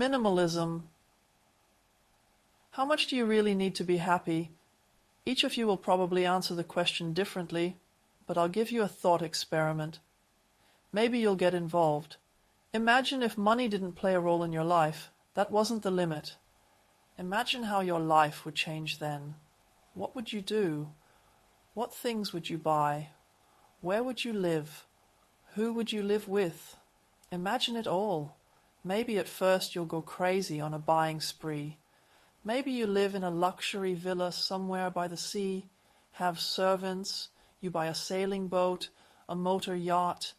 minimalism. How much do you really need to be happy? Each of you will probably answer the question differently, but I'll give you a thought experiment. Maybe you'll get involved. Imagine if money didn't play a role in your life. That wasn't the limit. Imagine how your life would change then. What would you do? What things would you buy? Where would you live? Who would you live with? Imagine it all. Maybe at first you'll go crazy on a buying spree. Maybe you live in a luxury villa somewhere by the sea, have servants, you buy a sailing boat, a motor yacht,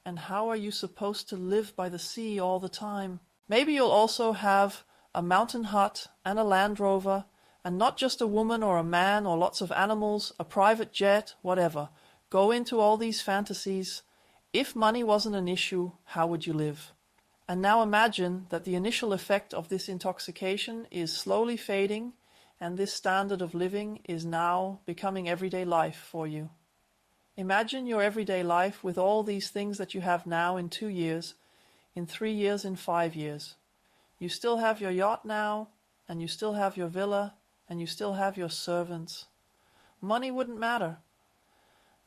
and how are you supposed to live by the sea all the time? Maybe you'll also have a mountain hut and a Land Rover, and not just a woman or a man or lots of animals, a private jet, whatever. Go into all these fantasies. If money wasn't an issue, how would you live? And now imagine that the initial effect of this intoxication is slowly fading, and this standard of living is now becoming everyday life for you. Imagine your everyday life with all these things that you have now in 2 years, in 3 years, in 5 years. You still have your yacht now, and you still have your villa, and you still have your servants. Money wouldn't matter.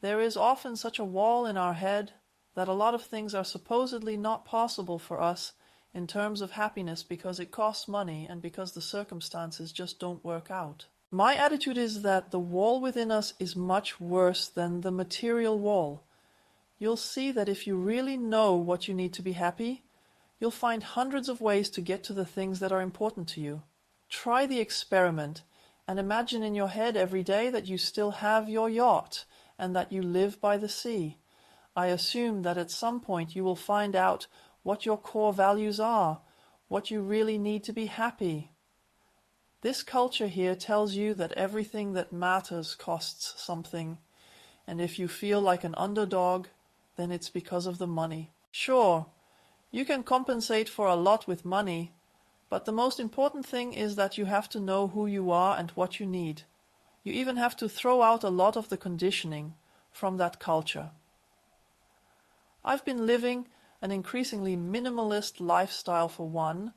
There is often such a wall in our head that a lot of things are supposedly not possible for us in terms of happiness because it costs money and because the circumstances just don't work out. My attitude is that the wall within us is much worse than the material wall. You'll see that if you really know what you need to be happy, you'll find hundreds of ways to get to the things that are important to you. Try the experiment and imagine in your head every day that you still have your yacht and that you live by the sea. I assume that at some point you will find out what your core values are, what you really need to be happy. This culture here tells you that everything that matters costs something, and if you feel like an underdog, then it's because of the money. Sure, you can compensate for a lot with money, but the most important thing is that you have to know who you are and what you need. You even have to throw out a lot of the conditioning from that culture. I've been living an increasingly minimalist lifestyle for 1,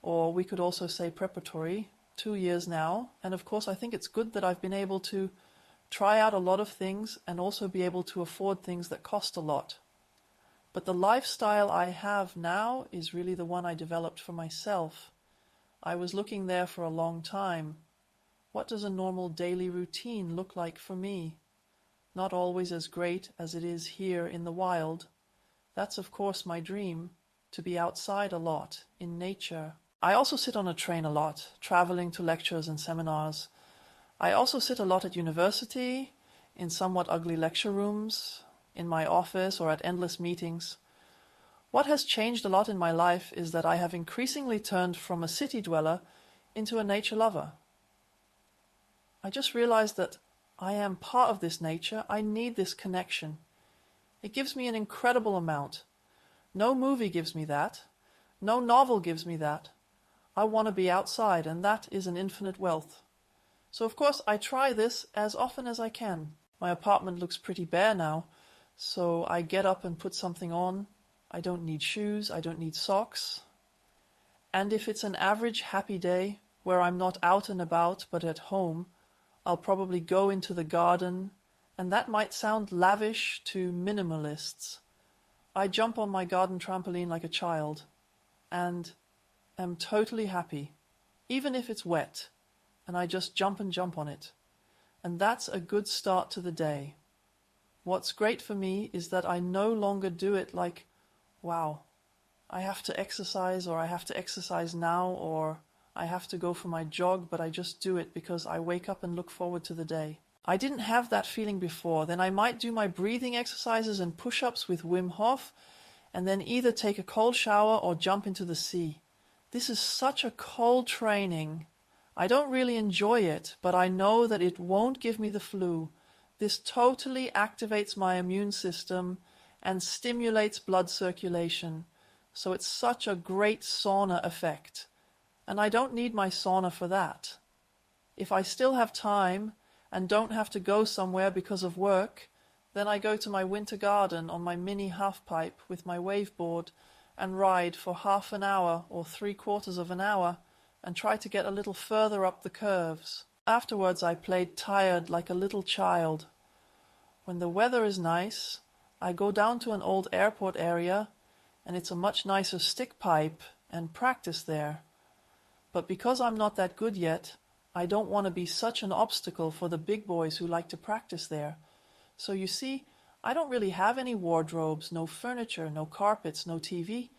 or we could also say preparatory, 2 years now, and of course I think it's good that I've been able to try out a lot of things and also be able to afford things that cost a lot. But the lifestyle I have now is really the one I developed for myself. I was looking there for a long time. What does a normal daily routine look like for me? Not always as great as it is here in the wild. That's of course my dream, to be outside a lot, in nature. I also sit on a train a lot, traveling to lectures and seminars. I also sit a lot at university, in somewhat ugly lecture rooms, in my office or at endless meetings. What has changed a lot in my life is that I have increasingly turned from a city dweller into a nature lover. I just realized that I am part of this nature. I need this connection. It gives me an incredible amount. No movie gives me that. No novel gives me that. I want to be outside, and that is an infinite wealth. So of course I try this as often as I can. My apartment looks pretty bare now, so I get up and put something on. I don't need shoes, I don't need socks. And if it's an average happy day where I'm not out and about but at home, I'll probably go into the garden, and that might sound lavish to minimalists. I jump on my garden trampoline like a child, and am totally happy, even if it's wet, and I just jump on it. And that's a good start to the day. What's great for me is that I no longer do it like, wow, I have to exercise, or I have to exercise now, or I have to go for my jog, but I just do it because I wake up and look forward to the day. I didn't have that feeling before. Then I might do my breathing exercises and push-ups with Wim Hof, and then either take a cold shower or jump into the sea. This is such a cold training. I don't really enjoy it, but I know that it won't give me the flu. This totally activates my immune system and stimulates blood circulation. So it's such a great sauna effect. And I don't need my sauna for that. If I still have time and don't have to go somewhere because of work, then I go to my winter garden on my mini half-pipe with my waveboard and ride for half an hour or 3/4 of an hour and try to get a little further up the curves. Afterwards I played tired like a little child. When the weather is nice, I go down to an old airport area, and it's a much nicer stick pipe, and practice there. But because I'm not that good yet, I don't want to be such an obstacle for the big boys who like to practice there. So you see, I don't really have any wardrobes, no furniture, no carpets, no TV,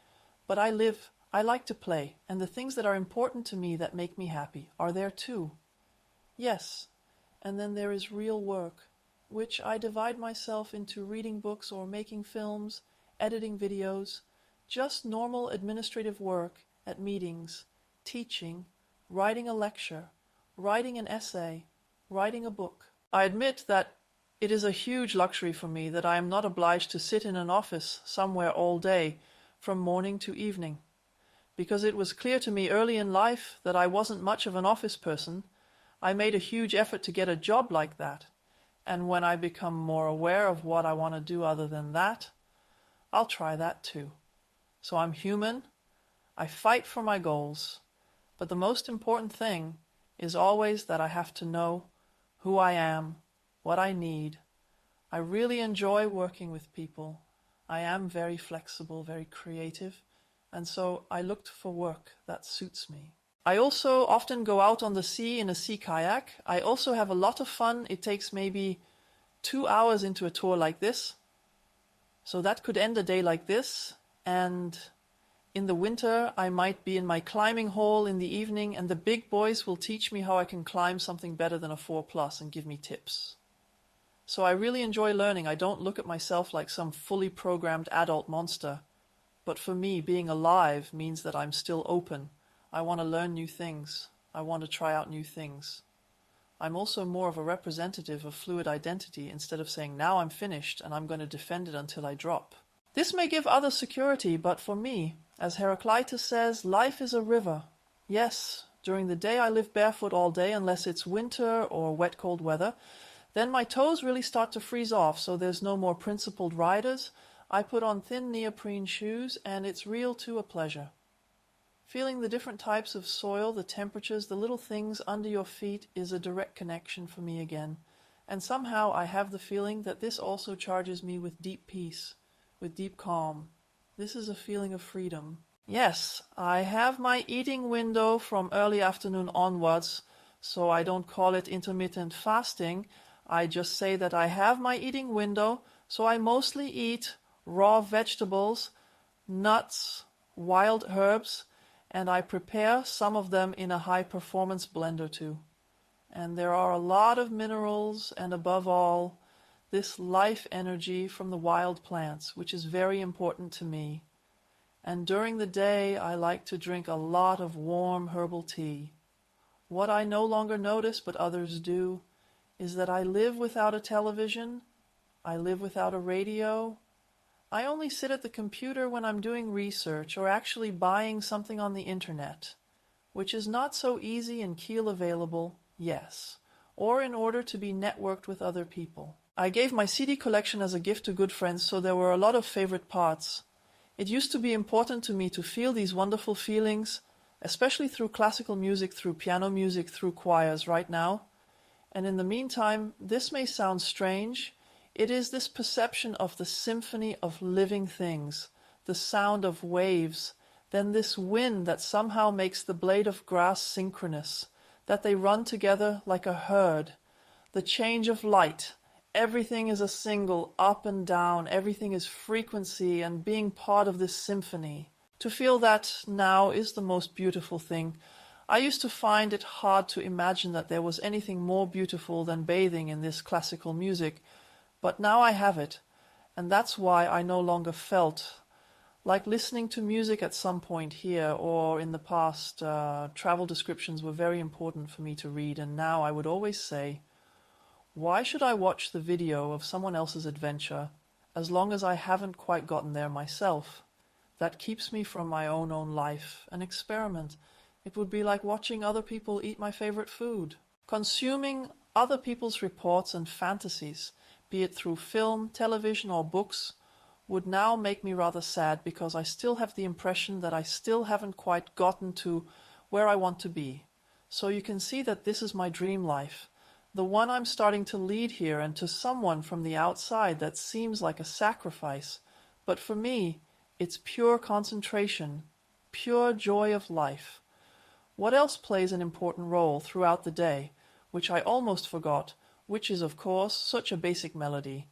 but I like to play, and the things that are important to me that make me happy are there too. Yes, and then there is real work, which I divide myself into reading books or making films, editing videos, just normal administrative work at meetings, teaching, writing a lecture, writing an essay, writing a book. I admit that it is a huge luxury for me that I am not obliged to sit in an office somewhere all day, from morning to evening. Because it was clear to me early in life that I wasn't much of an office person, I made a huge effort to get a job like that. And when I become more aware of what I want to do other than that, I'll try that too. So I'm human, I fight for my goals, but the most important thing is always that I have to know who I am, what I need. I really enjoy working with people. I am very flexible, very creative, and so I looked for work that suits me. I also often go out on the sea in a sea kayak. I also have a lot of fun. It takes maybe 2 hours into a tour like this. So that could end a day like this. And in the winter, I might be in my climbing hole in the evening, and the big boys will teach me how I can climb something better than a 4+ and give me tips. So I really enjoy learning. I don't look at myself like some fully programmed adult monster. But for me, being alive means that I'm still open. I want to learn new things. I want to try out new things. I'm also more of a representative of fluid identity instead of saying, now I'm finished and I'm going to defend it until I drop. This may give others security, but for me, as Heraclitus says, life is a river. Yes, during the day I live barefoot all day unless it's winter or wet cold weather. Then my toes really start to freeze off, so there's no more principled riders. I put on thin neoprene shoes, and it's real to a pleasure. Feeling the different types of soil, the temperatures, the little things under your feet is a direct connection for me again. And somehow I have the feeling that this also charges me with deep peace, with deep calm. This is a feeling of freedom. Yes, I have my eating window from early afternoon onwards, so I don't call it intermittent fasting. I just say that I have my eating window, so I mostly eat raw vegetables, nuts, wild herbs, and I prepare some of them in a high-performance blender too. And there are a lot of minerals and, above all, this life energy from the wild plants, which is very important to me. And during the day, I like to drink a lot of warm herbal tea. What I no longer notice, but others do, is that I live without a television, I live without a radio. I only sit at the computer when I'm doing research or actually buying something on the internet, which is not so easy and Kiel available, yes, or in order to be networked with other people. I gave my CD collection as a gift to good friends, so there were a lot of favorite parts. It used to be important to me to feel these wonderful feelings, especially through classical music, through piano music, through choirs right now. And in the meantime, this may sound strange. It is this perception of the symphony of living things, the sound of waves, then this wind that somehow makes the blade of grass synchronous, that they run together like a herd, the change of light. Everything is a single, up and down, everything is frequency and being part of this symphony. To feel that now is the most beautiful thing. I used to find it hard to imagine that there was anything more beautiful than bathing in this classical music, but now I have it, and that's why I no longer felt like listening to music at some point here, or in the past, travel descriptions were very important for me to read, and now I would always say, why should I watch the video of someone else's adventure as long as I haven't quite gotten there myself? That keeps me from my own life, an experiment. It would be like watching other people eat my favorite food. Consuming other people's reports and fantasies, be it through film, television, or books, would now make me rather sad because I still have the impression that I still haven't quite gotten to where I want to be. So you can see that this is my dream life, the one I'm starting to lead here, and to someone from the outside that seems like a sacrifice. But for me, it's pure concentration, pure joy of life. What else plays an important role throughout the day, which I almost forgot, which is of course such a basic melody,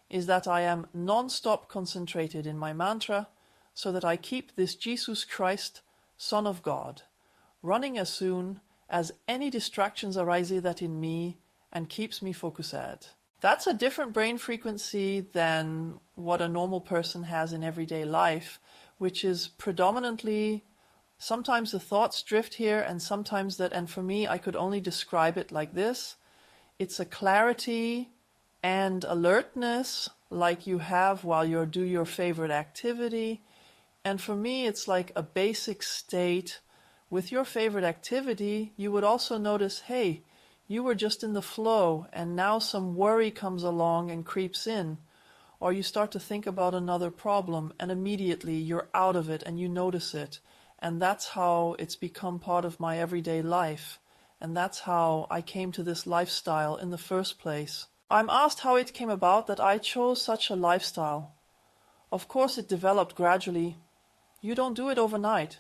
is that I am non-stop concentrated in my mantra, so that I keep this Jesus Christ, Son of God, running as soon as any distractions arise that in me and keeps me focused. That's a different brain frequency than what a normal person has in everyday life, which is predominantly sometimes the thoughts drift here, and sometimes that, and for me, I could only describe it like this. It's a clarity and alertness like you have while you do your favorite activity. And for me, it's like a basic state. With your favorite activity, you would also notice, hey, you were just in the flow, and now some worry comes along and creeps in. Or you start to think about another problem, and immediately you're out of it and you notice it. And that's how it's become part of my everyday life. And that's how I came to this lifestyle in the first place. I'm asked how it came about that I chose such a lifestyle. Of course, it developed gradually. You don't do it overnight.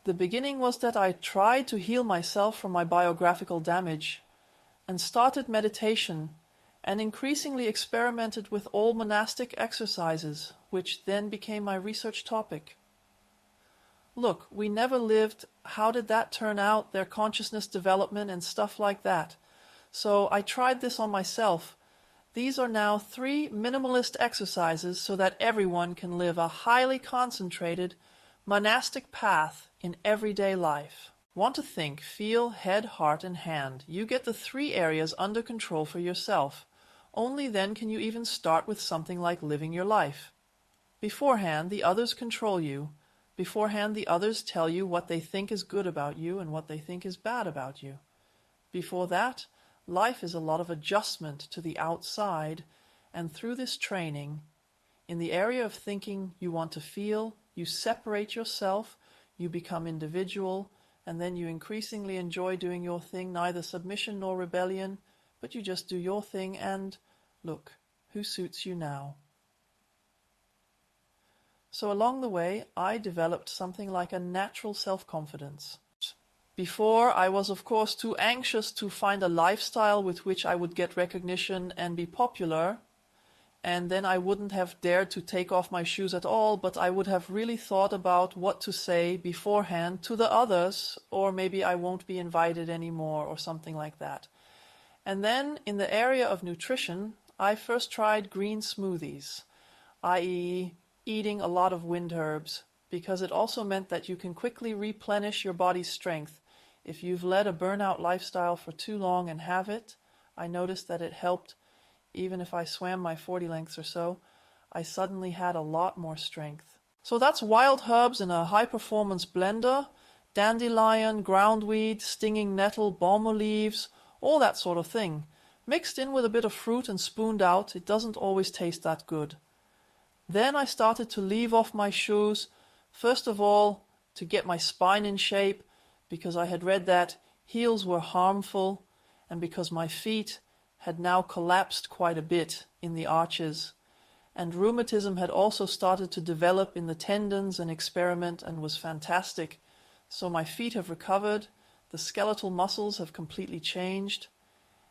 The beginning was that I tried to heal myself from my biographical damage and started meditation and increasingly experimented with all monastic exercises, which then became my research topic. Look, we never lived. How did that turn out? Their consciousness development and stuff like that. So I tried this on myself. These are now 3 minimalist exercises so that everyone can live a highly concentrated monastic path in everyday life. Want to think, feel, head, heart, and hand. You get the 3 areas under control for yourself. Only then can you even start with something like living your life. Beforehand, the others control you. Beforehand, the others tell you what they think is good about you and what they think is bad about you. Before that, life is a lot of adjustment to the outside, and through this training, in the area of thinking you want to feel, you separate yourself, you become individual, and then you increasingly enjoy doing your thing, neither submission nor rebellion, but you just do your thing, and look, who suits you now? So along the way, I developed something like a natural self-confidence. Before, I was of course too anxious to find a lifestyle with which I would get recognition and be popular, and then I wouldn't have dared to take off my shoes at all, but I would have really thought about what to say beforehand to the others, or maybe I won't be invited anymore or something like that. And then in the area of nutrition, I first tried green smoothies, i.e. eating a lot of wind herbs, because it also meant that you can quickly replenish your body's strength. If you've led a burnout lifestyle for too long and have it, I noticed that it helped. Even if I swam my 40 lengths or so, I suddenly had a lot more strength. So that's wild herbs in a high-performance blender, dandelion, groundweed, stinging nettle, balm leaves, all that sort of thing. Mixed in with a bit of fruit and spooned out, it doesn't always taste that good. Then I started to leave off my shoes, first of all to get my spine in shape, because I had read that heels were harmful, and because my feet had now collapsed quite a bit in the arches, and rheumatism had also started to develop in the tendons and experiment and was fantastic. So my feet have recovered, the skeletal muscles have completely changed.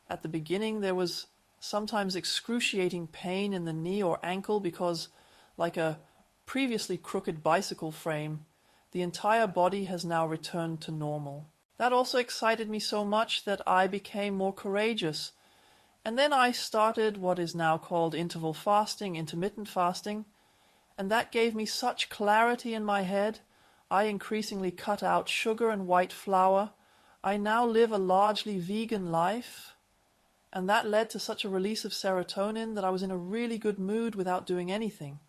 At the beginning there was sometimes excruciating pain in the knee or ankle because, like a previously crooked bicycle frame, the entire body has now returned to normal. That also excited me so much that I became more courageous. And then I started what is now called interval fasting, intermittent fasting, and that gave me such clarity in my head. I increasingly cut out sugar and white flour. I now live a largely vegan life, and that led to such a release of serotonin that I was in a really good mood without doing anything.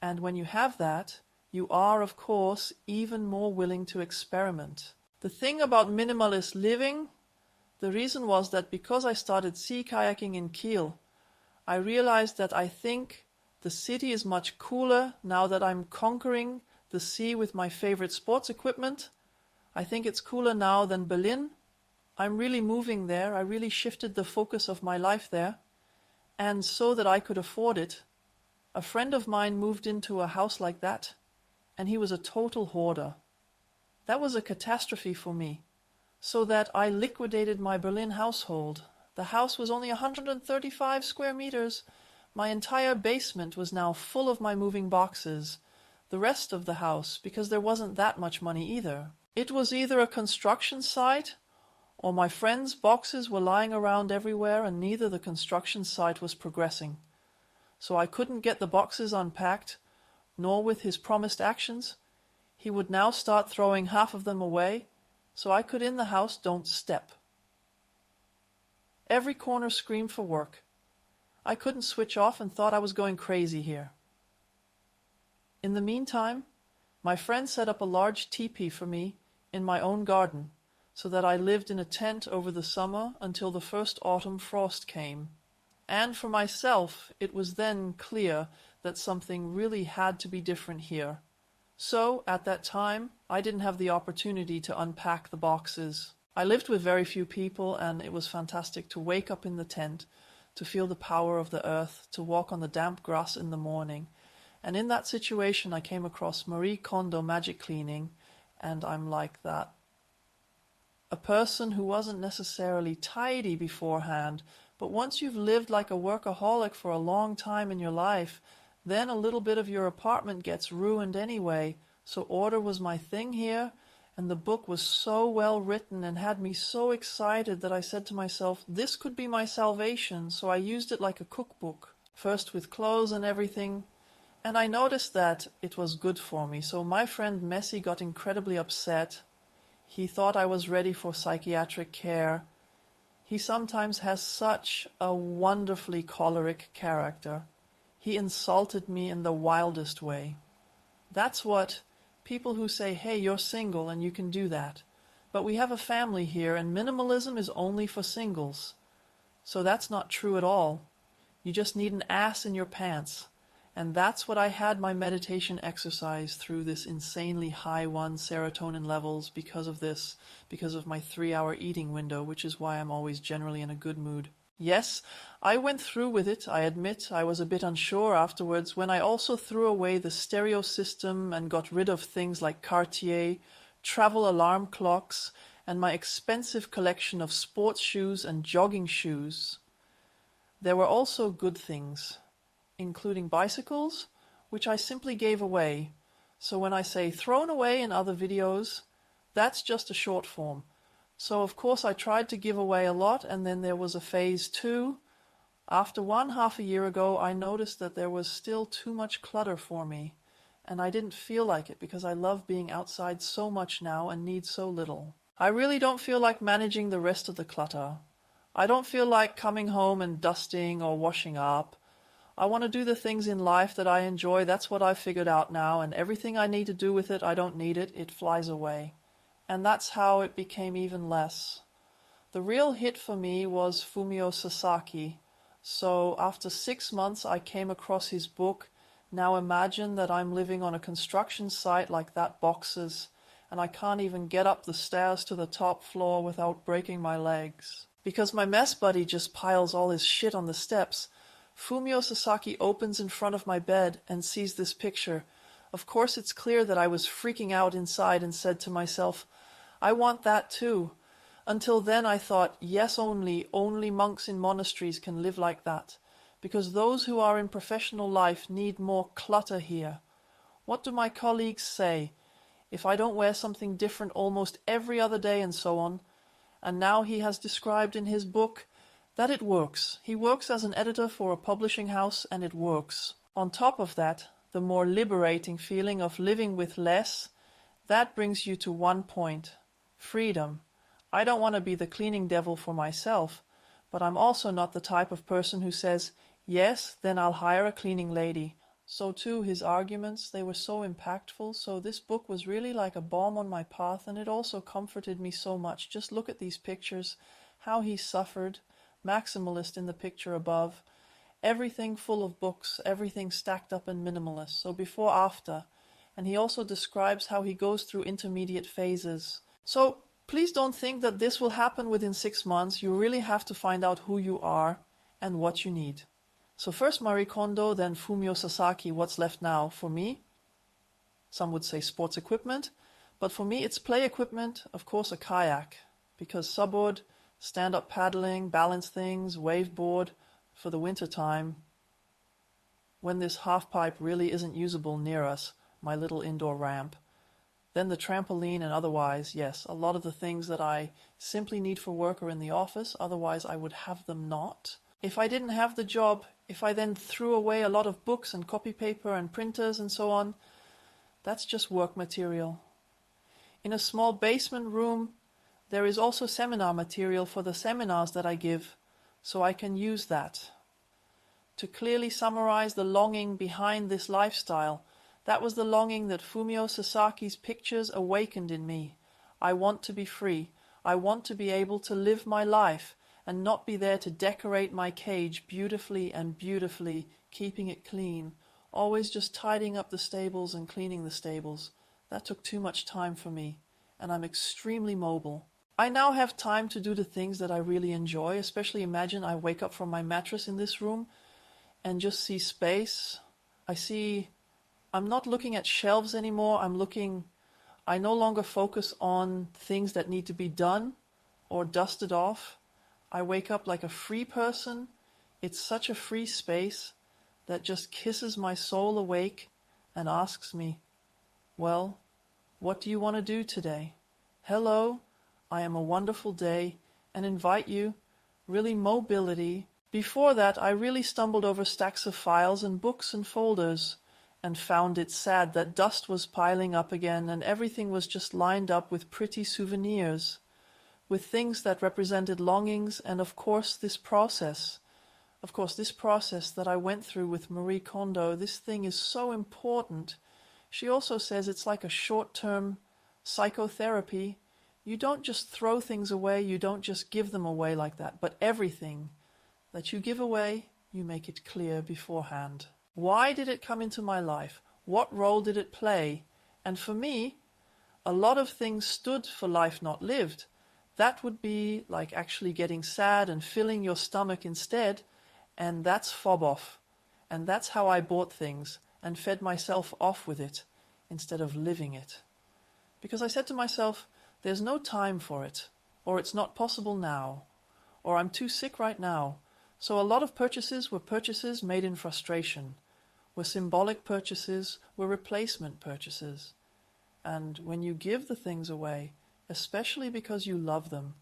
And when you have that, you are, of course, even more willing to experiment. The thing about minimalist living, the reason was that because I started sea kayaking in Kiel, I realized that I think The city is much cooler now that I'm conquering the sea with my favorite sports equipment. I think it's cooler now than Berlin. I'm really moving there. I really shifted the focus of my life there. And so that I could afford it, a friend of mine moved into a house like that, and he was a total hoarder. That was a catastrophe for me, so that I liquidated my Berlin household. The house was only 135 square meters. My entire basement was now full of my moving boxes. The rest of the house, because there wasn't that much money either. It was either a construction site, or my friend's boxes were lying around everywhere, and neither the construction site was progressing. So I couldn't get the boxes unpacked, nor with his promised actions. He would now start throwing half of them away, so I could in the house don't step. Every corner screamed for work. I couldn't switch off and thought I was going crazy here. In the meantime, my friend set up a large teepee for me in my own garden, so that I lived in a tent over the summer until the first autumn frost came. And for myself, it was then clear that something really had to be different here. So, at that time, I didn't have the opportunity to unpack the boxes. I lived with very few people, and it was fantastic to wake up in the tent, to feel the power of the earth, to walk on the damp grass in the morning. And in that situation, I came across Marie Kondo magic cleaning, and I'm like that. A person who wasn't necessarily tidy beforehand, but once you've lived like a workaholic for a long time in your life, then a little bit of your apartment gets ruined anyway. So order was my thing here, and the book was so well written and had me so excited that I said to myself, this could be my salvation. So I used it like a cookbook, first with clothes and everything, and I noticed that it was good for me. So my friend Messi got incredibly upset. He thought I was ready for psychiatric care. He sometimes has such a wonderfully choleric character. He insulted me in the wildest way. That's what people who say, hey, you're single and you can do that. But we have a family here, and minimalism is only for singles. So that's not true at all. You just need an ass in your pants. And that's what I had my meditation exercise through, this insanely high serotonin levels because of this, because of my 3-hour eating window, which is why I'm always generally in a good mood. Yes, I went through with it. I admit I was a bit unsure afterwards, when I also threw away the stereo system and got rid of things like Cartier, travel alarm clocks, and my expensive collection of sports shoes and jogging shoes. There were also good things, including bicycles, which I simply gave away. So when I say thrown away in other videos, that's just a short form. So of course I tried to give away a lot, and then there was a phase 2. After half a year ago, I noticed that there was still too much clutter for me, and I didn't feel like it because I love being outside so much now and need so little. I really don't feel like managing the rest of the clutter. I don't feel like coming home and dusting or washing up. I want to do the things in life that I enjoy. That's what I've figured out now, and everything I need to do with it, I don't need it. It flies away. And that's how it became even less. The real hit for me was Fumio Sasaki. So after 6 months, I came across his book. Now imagine that I'm living on a construction site like that, boxes, and I can't even get up the stairs to the top floor without breaking my legs. Because my mess buddy just piles all his shit on the steps. Fumio Sasaki opens in front of my bed and sees this picture. Of course it's clear that I was freaking out inside and said to myself, I want that too. Until then I thought, yes, only monks in monasteries can live like that, because those who are in professional life need more clutter here. What do my colleagues say? If I don't wear something different almost every other day and so on, and now he has described in his book that it works. He works as an editor for a publishing house, and it works. On top of that, the more liberating feeling of living with less, that brings you to one point. Freedom. I don't want to be the cleaning devil for myself, but I'm also not the type of person who says, yes, then I'll hire a cleaning lady. So too, his arguments, they were so impactful. So this book was really like a balm on my path, and it also comforted me so much. Just look at these pictures, how he suffered, maximalist in the picture above, Everything full of books, everything stacked up and minimalist. So before, after. And he also describes how he goes through intermediate phases. So please don't think that this will happen within 6 months. You really have to find out who you are and what you need. So first Marie Kondo, then Fumio Sasaki, what's left now? For me, some would say sports equipment, but for me it's play equipment, of course a kayak, because subboard, stand-up paddling, balance things, wave board for the winter time, when this half pipe really isn't usable near us, my little indoor ramp. Then the trampoline, and otherwise, yes, a lot of the things that I simply need for work are in the office, otherwise I would have them not. If I didn't have the job, if I then threw away a lot of books and copy paper and printers and so on, that's just work material. In a small basement room, there is also seminar material for the seminars that I give, so I can use that. To clearly summarize the longing behind this lifestyle, that was the longing that Fumio Sasaki's pictures awakened in me. I want to be free. I want to be able to live my life and not be there to decorate my cage beautifully and beautifully, keeping it clean, always just tidying up the stables and cleaning the stables. That took too much time for me, and I'm extremely mobile. I now have time to do the things that I really enjoy, especially imagine I wake up from my mattress in this room and just see space. I'm not looking at shelves anymore. I no longer focus on things that need to be done or dusted off. I wake up like a free person. It's such a free space that just kisses my soul awake and asks me, well, what do you want to do today? Hello, I am a wonderful day, and invite you, really mobility. Before that, I really stumbled over stacks of files and books and folders and found it sad that dust was piling up again and everything was just lined up with pretty souvenirs, with things that represented longings, and of course this process that I went through with Marie Kondo. This thing is so important. She also says it's like a short-term psychotherapy. You don't just throw things away, you don't just give them away like that, but everything that you give away, you make it clear beforehand. Why did it come into my life? What role did it play? And for me, a lot of things stood for life not lived. That would be like actually getting sad and filling your stomach instead, and that's fob off. And that's how I bought things and fed myself off with it instead of living it. Because I said to myself, there's no time for it, or it's not possible now, or I'm too sick right now. So a lot of purchases were purchases made in frustration, were symbolic purchases, were replacement purchases. And when you give the things away, especially because you love them,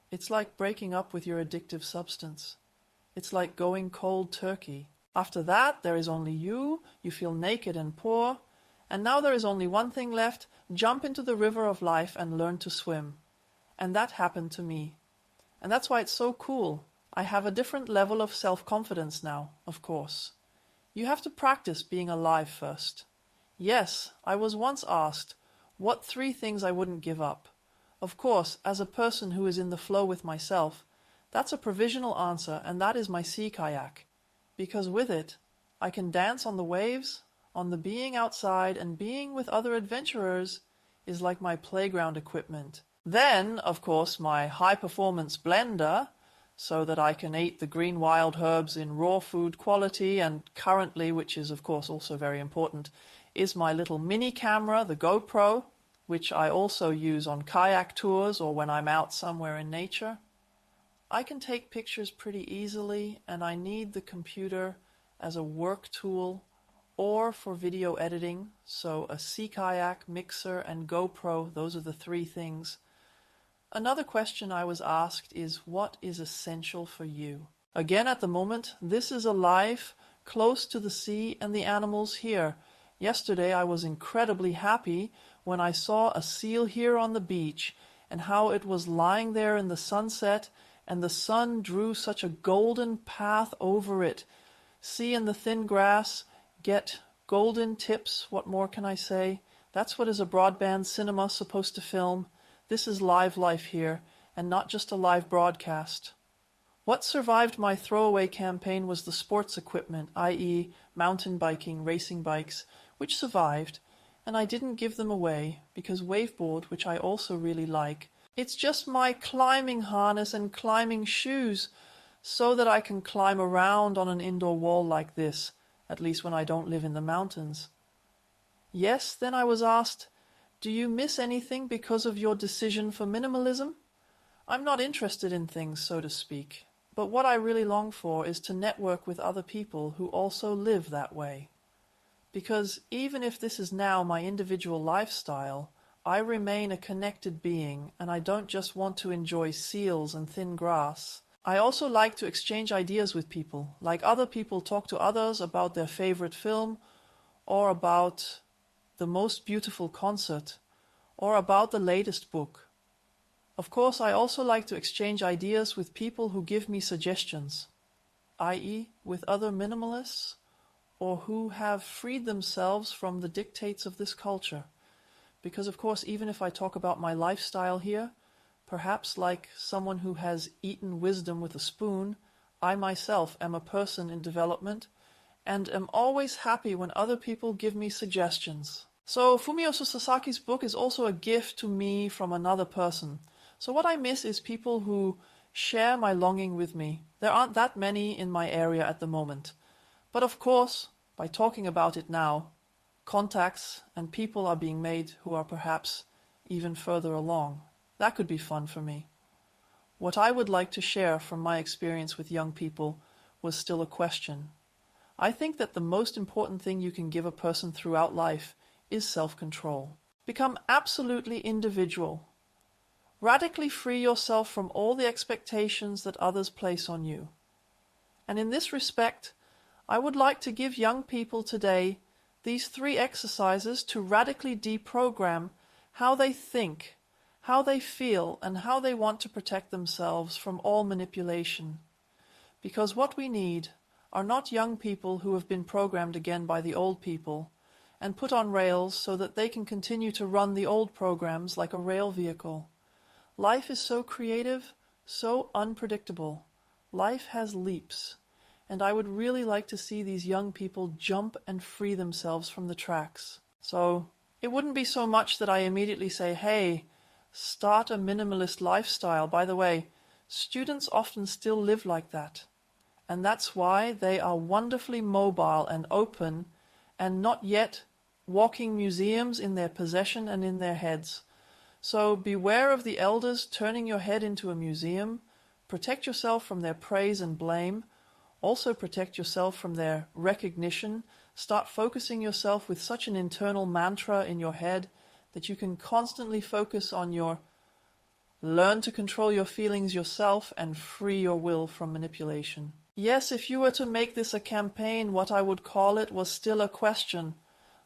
it's like breaking up with your addictive substance. It's like going cold turkey. After that, there is only you feel naked and poor, and now there is only one thing left: jump into the river of life and learn to swim. And that happened to me. And that's why it's so cool. I have a different level of self-confidence now, of course. You have to practice being alive first. Yes, I was once asked, what 3 things I wouldn't give up? Of course, as a person who is in the flow with myself, that's a provisional answer, and that is my sea kayak. Because with it, I can dance on the waves, on the being outside, and being with other adventurers is like my playground equipment. Then, of course, my high-performance blender, so that I can eat the green wild herbs in raw food quality, and currently, which is of course also very important, is my little mini camera, the GoPro, which I also use on kayak tours or when I'm out somewhere in nature. I can take pictures pretty easily, and I need the computer as a work tool or for video editing, so a sea kayak, mixer, and GoPro, those are the 3 things. Another question I was asked is, what is essential for you? Again, at the moment, this is a life close to the sea and the animals here. Yesterday I was incredibly happy when I saw a seal here on the beach, and how it was lying there in the sunset, and the sun drew such a golden path over it. See in the thin grass, get golden tips, what more can I say? That's what is a broadband cinema supposed to film. This is live life here, and not just a live broadcast. What survived my throwaway campaign was the sports equipment, i.e. mountain biking, racing bikes, which survived, and I didn't give them away because waveboard, which I also really like, it's just my climbing harness and climbing shoes so that I can climb around on an indoor wall like this, at least when I don't live in the mountains. Yes, then I was asked, do you miss anything because of your decision for minimalism? I'm not interested in things, so to speak. But what I really long for is to network with other people who also live that way. Because even if this is now my individual lifestyle, I remain a connected being, and I don't just want to enjoy seals and thin grass. I also like to exchange ideas with people, like other people talk to others about their favorite film, or about the most beautiful concert, or about the latest book. Of course, I also like to exchange ideas with people who give me suggestions, i.e. with other minimalists, or who have freed themselves from the dictates of this culture. Because of course, even if I talk about my lifestyle here, perhaps like someone who has eaten wisdom with a spoon, I myself am a person in development, and am always happy when other people give me suggestions. So Fumio Sasaki's book is also a gift to me from another person. So what I miss is people who share my longing with me. There aren't that many in my area at the moment. But of course, by talking about it now, contacts and people are being made who are perhaps even further along. That could be fun for me. What I would like to share from my experience with young people was still a question. I think that the most important thing you can give a person throughout life is self-control. Become absolutely individual. Radically free yourself from all the expectations that others place on you. And in this respect, I would like to give young people today these 3 exercises to radically deprogram how they think, how they feel, and how they want to protect themselves from all manipulation. Because what we need are not young people who have been programmed again by the old people and put on rails so that they can continue to run the old programs like a rail vehicle. Life is so creative, so unpredictable. Life has leaps, and I would really like to see these young people jump and free themselves from the tracks. So it wouldn't be so much that I immediately say, hey, start a minimalist lifestyle. By the way, students often still live like that. And that's why they are wonderfully mobile and open and not yet walking museums in their possession and in their heads. So beware of the elders turning your head into a museum. Protect yourself from their praise and blame. Also protect yourself from their recognition. Start focusing yourself with such an internal mantra in your head that you can constantly focus on your learn to control your feelings yourself and free your will from manipulation. Yes, if you were to make this a campaign, what I would call it was still a question.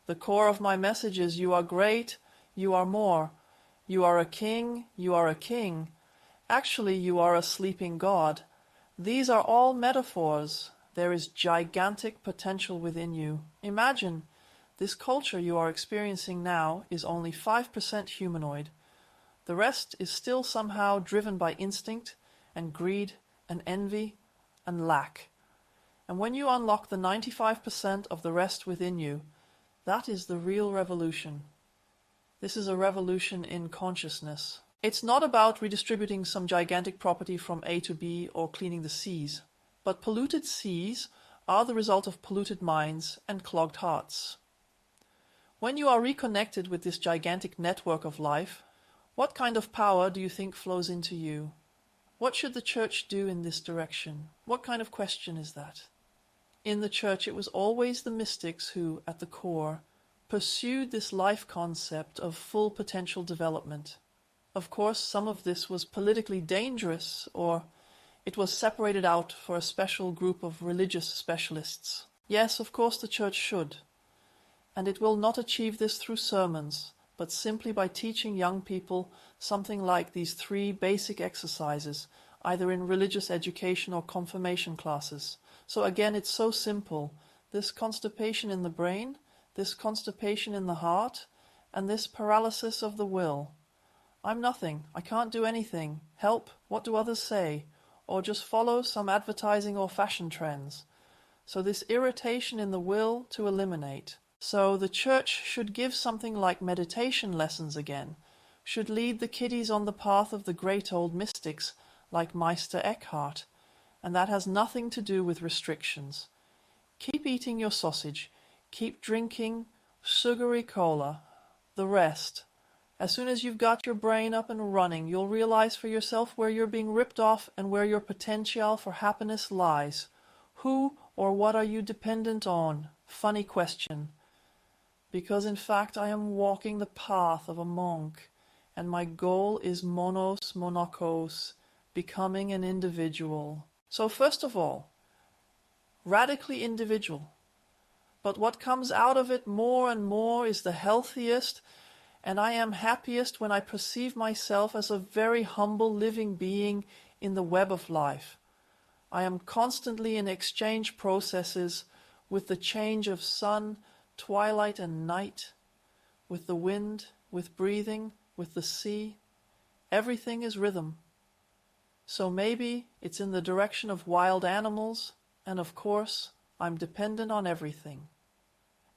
The core of my message is you are great, you are more. You are a king, you are a king. Actually, you are a sleeping god. These are all metaphors. There is gigantic potential within you. Imagine, this culture you are experiencing now is only 5% humanoid. The rest is still somehow driven by instinct and greed and envy and lack. And when you unlock the 95% of the rest within you, that is the real revolution. This is a revolution in consciousness. It's not about redistributing some gigantic property from A to B or cleaning the seas, but polluted seas are the result of polluted minds and clogged hearts. When you are reconnected with this gigantic network of life, what kind of power do you think flows into you? What should the church do in this direction? What kind of question is that? In the church, it was always the mystics who, at the core, pursued this life concept of full potential development. Of course, some of this was politically dangerous, or it was separated out for a special group of religious specialists. Yes, of course the church should. And it will not achieve this through sermons, but simply by teaching young people something like these 3 basic exercises, either in religious education or confirmation classes. So again, it's so simple. This constipation in the brain, this constipation in the heart, and this paralysis of the will. I'm nothing. I can't do anything. Help. What do others say? or just follow some advertising or fashion trends. So this irritation in the will to eliminate. So the church should give something like meditation lessons again, should lead the kiddies on the path of the great old mystics like Meister Eckhart, and that has nothing to do with restrictions. Keep eating your sausage, keep drinking sugary cola. The rest, as soon as you've got your brain up and running, you'll realize for yourself where you're being ripped off and where your potential for happiness lies. Who or what are you dependent on? Funny question. Because in fact I am walking the path of a monk, and my goal is monos monokos, becoming an individual. So first of all, radically individual. But what comes out of it more and more is the healthiest, and I am happiest when I perceive myself as a very humble living being in the web of life. I am constantly in exchange processes with the change of sun, twilight and night, with the wind, with breathing, with the sea. Everything is rhythm. So maybe it's in the direction of wild animals, and of course I'm dependent on everything.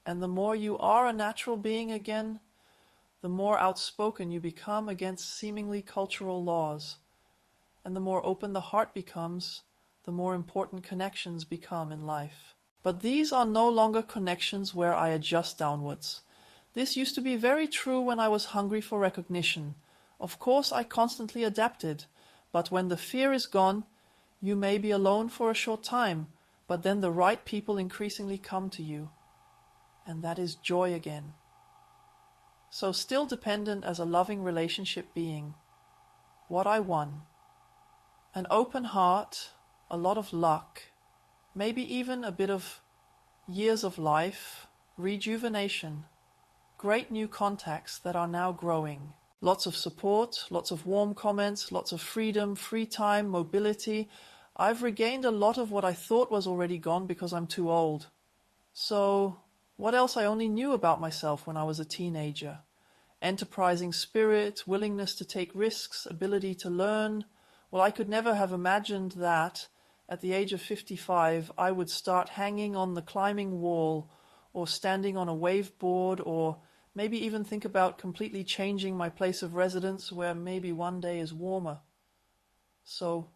And the more you are a natural being again, the more outspoken you become against seemingly cultural laws. And the more open the heart becomes, the more important connections become in life. But these are no longer connections where I adjust downwards. This used to be very true when I was hungry for recognition. Of course I constantly adapted, but when the fear is gone, you may be alone for a short time, but then the right people increasingly come to you. And that is joy again. So still dependent as a loving relationship being. What I won. An open heart, a lot of luck, maybe even a bit of years of life, rejuvenation, great new contacts that are now growing. Lots of support, lots of warm comments, lots of freedom, free time, mobility. I've regained a lot of what I thought was already gone because I'm too old. So, what else I only knew about myself when I was a teenager? Enterprising spirit, willingness to take risks, ability to learn. Well, I could never have imagined that at the age of 55 I would start hanging on the climbing wall or standing on a wave board, or maybe even think about completely changing my place of residence where maybe one day is warmer. So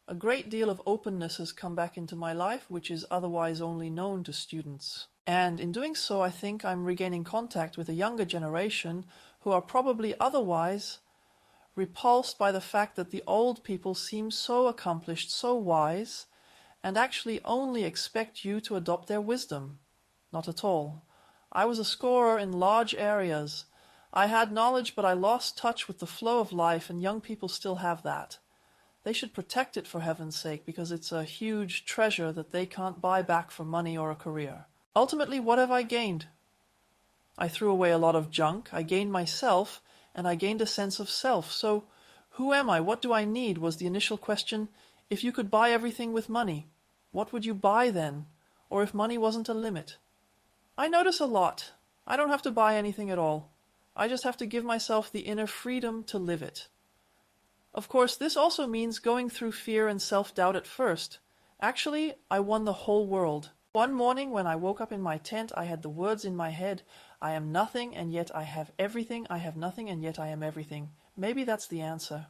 a great deal of openness has come back into my life, which is otherwise only known to students. And in doing so, I think I'm regaining contact with a younger generation who are probably otherwise repulsed by the fact that the old people seem so accomplished, so wise, and actually only expect you to adopt their wisdom. Not at all. I was a scorer in large areas. I had knowledge, but I lost touch with the flow of life, and young people still have that. They should protect it for heaven's sake, because it's a huge treasure that they can't buy back for money or a career. Ultimately, what have I gained? I threw away a lot of junk, I gained myself, and I gained a sense of self. So, who am I? What do I need? Was the initial question. If you could buy everything with money, what would you buy then? Or if money wasn't a limit? I notice a lot. I don't have to buy anything at all. I just have to give myself the inner freedom to live it. Of course, this also means going through fear and self-doubt at first. Actually, I won the whole world. One morning when I woke up in my tent, I had the words in my head, I am nothing and yet I have everything, I have nothing and yet I am everything. Maybe that's the answer.